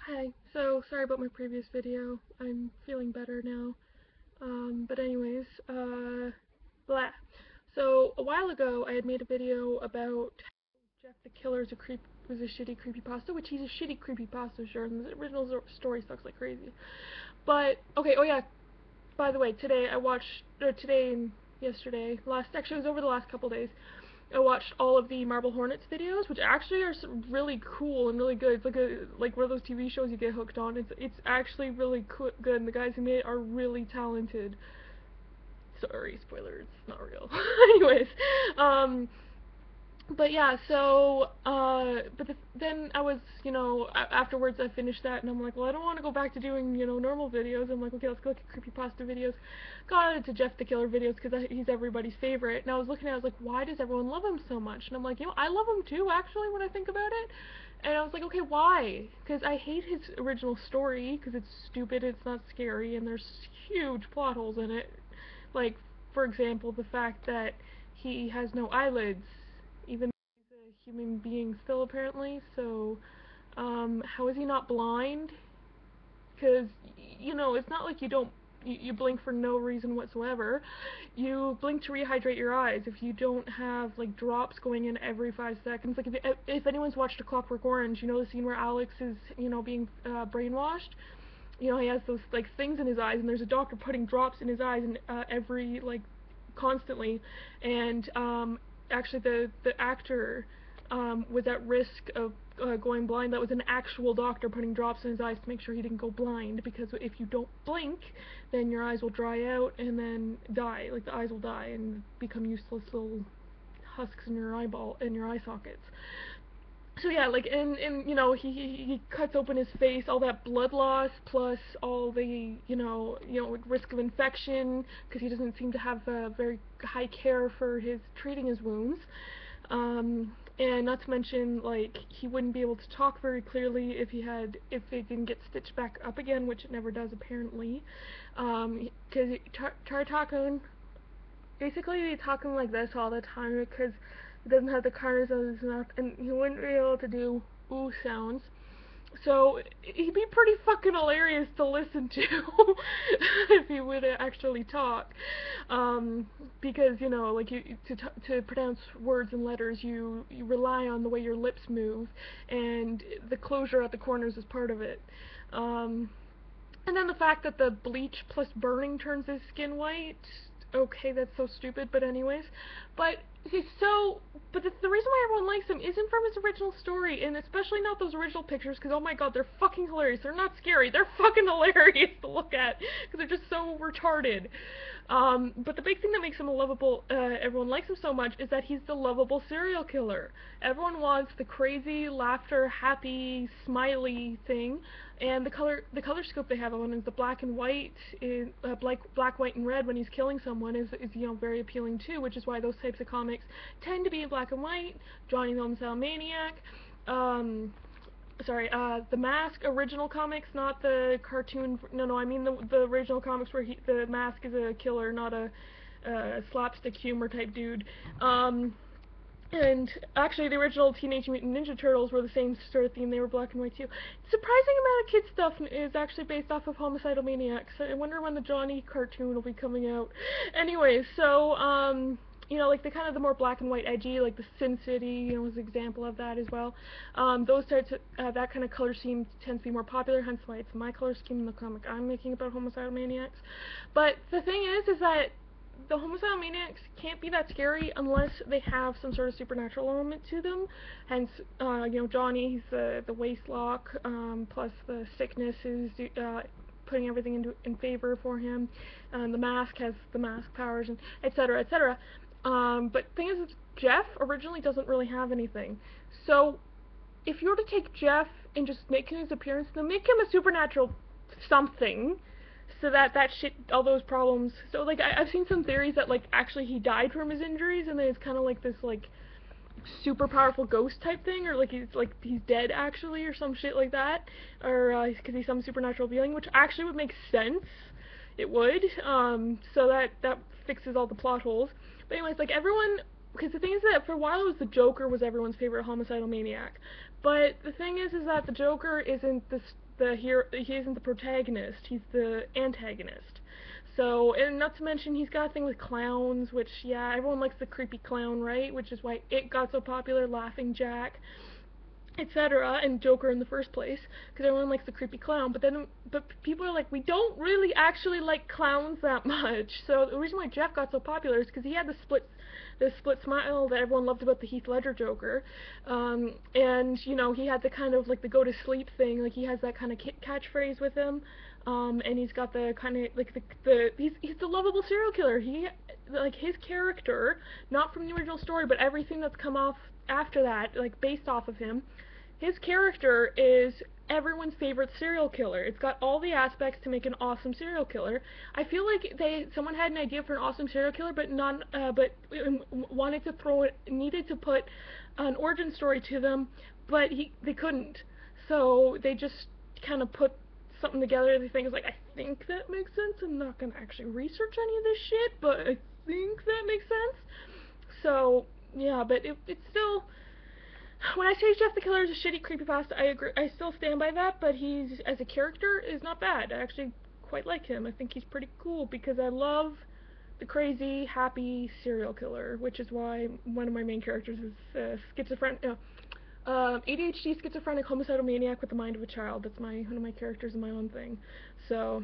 Hi, so sorry about my previous video. I'm feeling better now. But anyways, blah. So a while ago I had made a video about Jeff the Killer's was a shitty creepypasta, which he's a shitty creepypasta, sure, and the original story sucks like crazy. But, okay, oh yeah, by the way, today and yesterday, actually it was over the last couple days, I watched all of the Marble Hornets videos, which actually are really cool and really good. It's like one of those TV shows you get hooked on. It's actually really good, and the guys who made it are really talented. Sorry, spoilers, it's not real. Anyways, but yeah, so, then I was, afterwards I finished that, and I'm like, well, I don't want to go back to doing, normal videos. I'm like, okay, let's go look at creepypasta videos. Got into Jeff the Killer videos, because he's everybody's favorite, and I was looking at it, I was like, why does everyone love him so much? And I'm like, I love him too, actually, when I think about it. And I was like, okay, why? Because I hate his original story, because it's stupid, it's not scary, and there's huge plot holes in it. Like, for example, the fact that he has no eyelids, even though he's a human being still, apparently. So, how is he not blind? Because, it's not like you blink for no reason whatsoever. You blink to rehydrate your eyes. If you don't have, like, drops going in every 5 seconds. Like, if anyone's watched A Clockwork Orange, you know the scene where Alex is, being brainwashed? He has those, like, things in his eyes, and there's a doctor putting drops in his eyes, and constantly, and, actually the actor, was at risk of, going blind. That was an actual doctor putting drops in his eyes to make sure he didn't go blind, because if you don't blink, then your eyes will dry out, and then die, like, the eyes will die, and become useless little husks in your eye sockets. So yeah, like, he cuts open his face, all that blood loss, plus all the, risk of infection, because he doesn't seem to have very high care for treating his wounds. And not to mention, like, he wouldn't be able to talk very clearly if it didn't get stitched back up again, which it never does, apparently. Because try talking, basically be talking like this all the time, because he doesn't have the corners of his mouth, and he wouldn't be able to do ooh sounds. So he'd be pretty fucking hilarious to listen to if he would actually talk. Because, like, to pronounce words and letters, you rely on the way your lips move, and the closure at the corners is part of it. And then the fact that the bleach plus burning turns his skin white. Okay, that's so stupid, but anyways. But the reason why everyone likes him isn't from his original story, and especially not those original pictures, because oh my god, they're fucking hilarious. They're not scary, they're fucking hilarious to look at, because they're just so retarded. But the big thing that makes him everyone likes him so much, is that he's the lovable serial killer. Everyone wants the crazy, laughter, happy, smiley thing, and the color scope they have on is the black and white, black, white, and red when he's killing someone is very appealing too, which is why those types of comics tend to be in black and white. Johnny the Homicidal Maniac, The Mask original comics, not the cartoon. No, I mean the original comics where the Mask is a killer, not a slapstick humor type dude. And actually, the original Teenage Mutant Ninja Turtles were the same sort of theme. They were black and white too. Surprising amount of kid stuff is actually based off of Homicidal Maniacs. I wonder when the Johnny cartoon will be coming out. Anyways, so like the more black and white edgy, like the Sin City, was an example of that as well. Those types of, that kind of color scheme tends to be more popular, hence why it's my color scheme in the comic I'm making about Homicidal Maniacs. But the thing is that the Homicidal Maniacs can't be that scary unless they have some sort of supernatural element to them. Hence, Johnny, he's the waist lock, plus the sickness is putting everything in favor for him. The Mask has the mask powers, and etc., etc. But the thing is, Jeff originally doesn't really have anything. So, if you were to take Jeff and just make his appearance, then make him a supernatural something, so that shit, all those problems. So, like, I've seen some theories that, like, actually he died from his injuries, and then it's kind of like this, like, super powerful ghost type thing, or like he's dead actually, or some shit like that, or because he's some supernatural being, which actually would make sense. It would. So that fixes all the plot holes. But anyways, like, everyone, because the thing is that for a while it was the Joker was everyone's favorite Homicidal Maniac. But the thing is that the Joker isn't the hero. He isn't the protagonist. He's the antagonist. So, and not to mention, he's got a thing with clowns, which, yeah, everyone likes the creepy clown, right? Which is why it got so popular, Laughing Jack, etc., and Joker in the first place, because everyone likes the creepy clown. But people are like, we don't really actually like clowns that much. So the reason why Jeff got so popular is because he had the split smile that everyone loved about the Heath Ledger Joker, and you know, he had the kind of like the go to sleep thing. Like he has that kind of catchphrase with him. And he's got the kind of like he's the lovable serial killer. He, like, his character, not from the original story, but everything that's come off after that, like based off of him, his character is everyone's favorite serial killer. It's got all the aspects to make an awesome serial killer. I feel like someone had an idea for an awesome serial killer, but wanted to needed to put an origin story to them, but they couldn't. So they just kind of put something together. They think is like, I think that makes sense. I'm not gonna actually research any of this shit, but I think that makes sense. So yeah, but it's still, when I say Jeff the Killer is a shitty creepypasta, I agree. I still stand by that. But he's, as a character, is not bad. I actually quite like him. I think he's pretty cool because I love the crazy, happy serial killer, which is why one of my main characters is schizophrenic. ADHD, schizophrenic, homicidal maniac with the mind of a child. That's one of my characters in my own thing. So